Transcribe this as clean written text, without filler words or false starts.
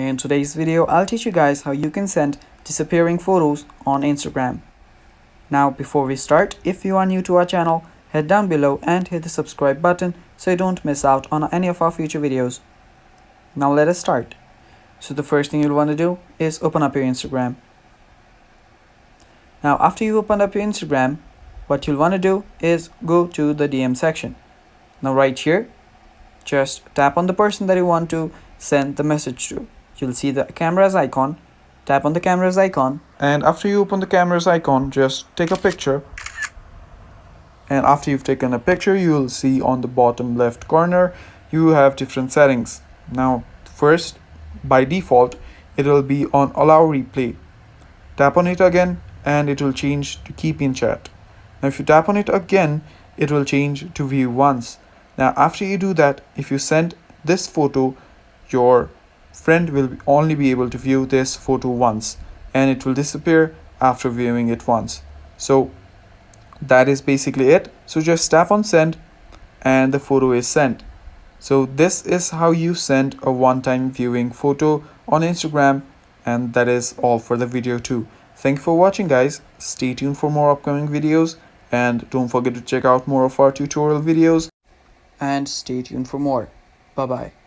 In today's video, I'll teach you guys how you can send disappearing photos on Instagram. Now, before we start, if you are new to our channel, head down below and hit the subscribe button so you don't miss out on any of our future videos. Now let us start. So the first thing you'll want to do is open up your Instagram. Now after you open up your Instagram, what you'll want to do is go to the DM section. Now right here, just tap on the person that you want to send the message to. You'll see the camera's icon. Tap on the camera's icon, and after you open the camera's icon, just take a picture. And after you've taken a picture, you'll see on the bottom left corner you have different settings. Now first, by default, it will be on allow replay. Tap on it again and it will change to keep in chat. Now if you tap on it again, it will change to view once. Now after you do that, if you send this photo, your friend will only be able to view this photo once, and it will disappear after viewing it once. So that is basically it. So just tap on send and the photo is sent. So this is how you send a one-time viewing photo on Instagram, and that is all for the video too. Thank you for watching, guys. Stay tuned for more upcoming videos, and don't forget to check out more of our tutorial videos, and stay tuned for more. Bye bye.